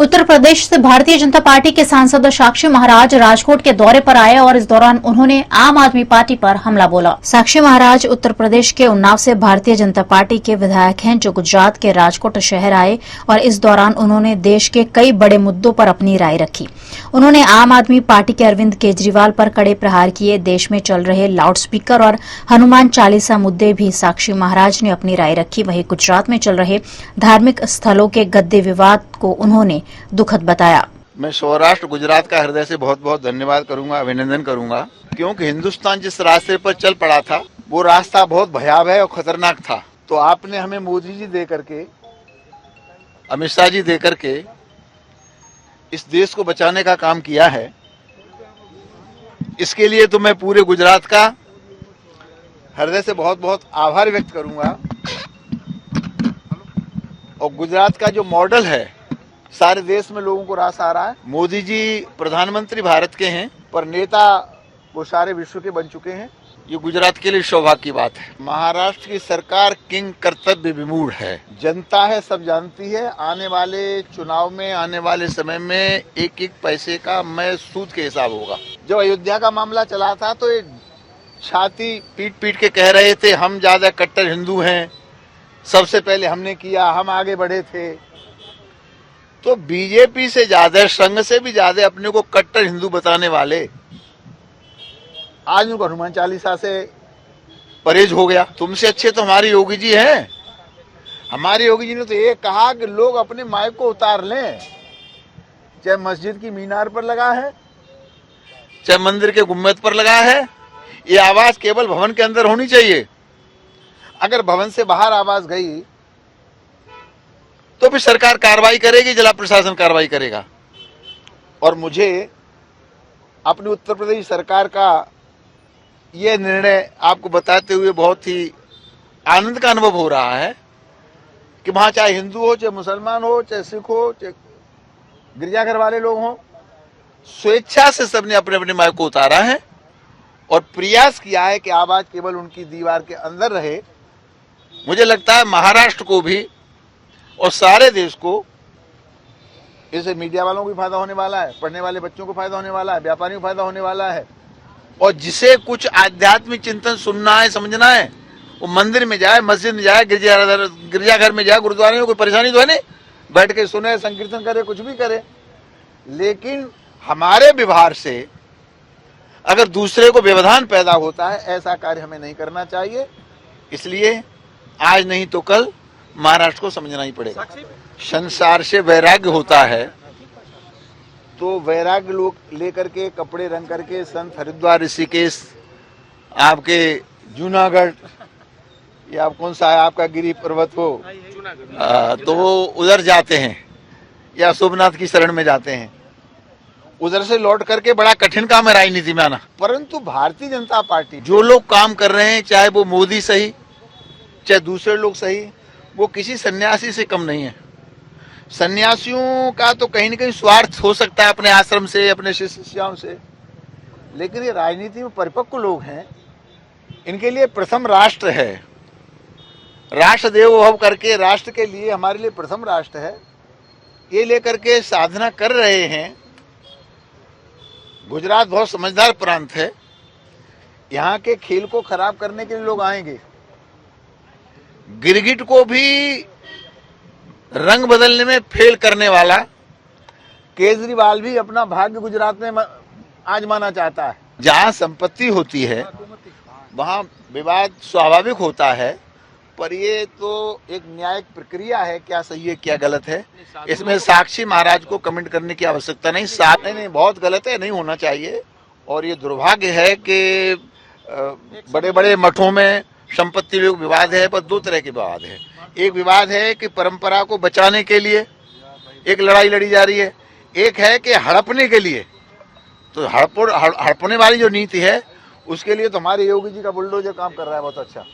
उत्तर प्रदेश से भारतीय जनता पार्टी के सांसद साक्षी महाराज राजकोट के दौरे पर आए और इस दौरान उन्होंने आम आदमी पार्टी पर हमला बोला। साक्षी महाराज उत्तर प्रदेश के उन्नाव से भारतीय जनता पार्टी के विधायक हैं, जो गुजरात के राजकोट शहर आए और इस दौरान उन्होंने देश के कई बड़े मुद्दों पर अपनी राय रखी। उन्होंने आम आदमी पार्टी के अरविंद केजरीवाल पर कड़े प्रहार किए। देश में चल रहे लाउडस्पीकर और हनुमान चालीसा मुद्दे भी साक्षी महाराज ने अपनी राय रखी। वहीं गुजरात में चल रहे धार्मिक स्थलों के गद्दे विवाद को उन्होंने दुखद बताया। मैं सौराष्ट्र गुजरात का हृदय से बहुत बहुत धन्यवाद करूंगा, अभिनंदन करूंगा, क्योंकि हिंदुस्तान जिस रास्ते पर चल पड़ा था वो रास्ता बहुत भयावह और खतरनाक था। तो आपने हमें मोदी जी दे करके, अमित शाह जी दे करके इस देश को बचाने का काम किया है। इसके लिए तो मैं पूरे गुजरात का हृदय से बहुत बहुत आभार व्यक्त करूंगा। और गुजरात का जो मॉडल है सारे देश में लोगों को रास आ रहा है। मोदी जी प्रधानमंत्री भारत के हैं, पर नेता वो सारे विश्व के बन चुके हैं। ये गुजरात के लिए सौभाग्य की बात है। महाराष्ट्र की सरकार किंग कर्तव्य विमूढ़ है। जनता है, सब जानती है। आने वाले चुनाव में, आने वाले समय में एक एक पैसे का मैं सूद के हिसाब होगा। जब अयोध्या का मामला चला था तो ये छाती पीट पीट के कह रहे थे हम ज्यादा कट्टर हिंदू हैं, सबसे पहले हमने किया, हम आगे बढ़े थे। तो बीजेपी से ज्यादा, संघ से भी ज्यादा अपने को कट्टर हिंदू बताने वाले आज उनको हनुमान चालीसा से परहेज हो गया। तुमसे अच्छे तो हमारे योगी जी हैं। हमारे योगी जी ने तो ये कहा कि लोग अपने माइक को उतार लें, चाहे मस्जिद की मीनार पर लगा है, चाहे मंदिर के गुम्बद पर लगा है। ये आवाज केवल भवन के अंदर होनी चाहिए। अगर भवन से बाहर आवाज गई तो भी सरकार कार्रवाई करेगी, जिला प्रशासन कार्रवाई करेगा। और मुझे अपनी उत्तर प्रदेश सरकार का यह निर्णय आपको बताते हुए बहुत ही आनंद का अनुभव हो रहा है कि वहां चाहे हिंदू हो, चाहे मुसलमान हो, चाहे सिख हो, चाहे गिरजाघर वाले लोग हों, स्वेच्छा से सबने अपने अपने माइक को उतारा है और प्रयास किया है कि आवाज केवल उनकी दीवार के अंदर रहे। मुझे लगता है महाराष्ट्र को भी और सारे देश को इससे मीडिया वालों को भी फायदा होने वाला है, पढ़ने वाले बच्चों को फायदा होने वाला है, व्यापारियों को फायदा होने वाला है। और जिसे कुछ आध्यात्मिक चिंतन सुनना है, समझना है, वो मंदिर में जाए, मस्जिद में जाए, गिरजाघर में जाए, गुरुद्वारे में। कोई परेशानी तो है नहीं, बैठ के सुने, संकीर्तन करे, कुछ भी करे। लेकिन हमारे व्यवहार से अगर दूसरे को व्यवधान पैदा होता है, ऐसा कार्य हमें नहीं करना चाहिए। इसलिए आज नहीं तो कल महाराष्ट्र को समझना ही पड़ेगा। संसार से वैराग्य होता है तो वैराग्य लोग लेकर के कपड़े रंग करके संत हरिद्वार, ऋषिकेश, आपके जूनागढ़, या कौन सा है आपका गिरी पर्वत हो, तो वो उधर जाते हैं या सोमनाथ की शरण में जाते हैं। उधर से लौट करके बड़ा कठिन काम है राजनीति में आना। परंतु भारतीय जनता पार्टी जो लोग काम कर रहे हैं, चाहे वो मोदी सही, चाहे दूसरे लोग सही, वो किसी सन्यासी से कम नहीं है। सन्यासियों का तो कहीं न कहीं स्वार्थ हो सकता है अपने आश्रम से, अपने शिष्य शिष्याओं से, लेकिन ये राजनीति में परिपक्व लोग हैं। इनके लिए प्रथम राष्ट्र है, राष्ट्र देवो भव करके राष्ट्र के लिए हमारे लिए प्रथम राष्ट्र है, ये लेकर के साधना कर रहे हैं। गुजरात बहुत समझदार प्रांत है। यहाँ के खेल को खराब करने के लिए लोग आएंगे। गिरगिट को भी रंग बदलने में फेल करने वाला केजरीवाल भी अपना भाग्य गुजरात में आजमाना चाहता है। जहां संपत्ति होती है वहां विवाद स्वाभाविक होता है, पर ये तो एक न्यायिक प्रक्रिया है, क्या सही है क्या गलत है। इसमें साक्षी महाराज को कमेंट करने की आवश्यकता नहीं। नहीं, बहुत गलत है, नहीं होना चाहिए। और ये दुर्भाग्य है कि बड़े बड़े मठों में संपत्ति लोग विवाद है, पर दो तरह के विवाद है। एक विवाद है कि परंपरा को बचाने के लिए एक लड़ाई लड़ी जा रही है, एक है कि हड़पने के लिए। तो हड़पने वाली जो नीति है उसके लिए तो हमारे योगी जी का बुलडोजर काम कर रहा है बहुत अच्छा।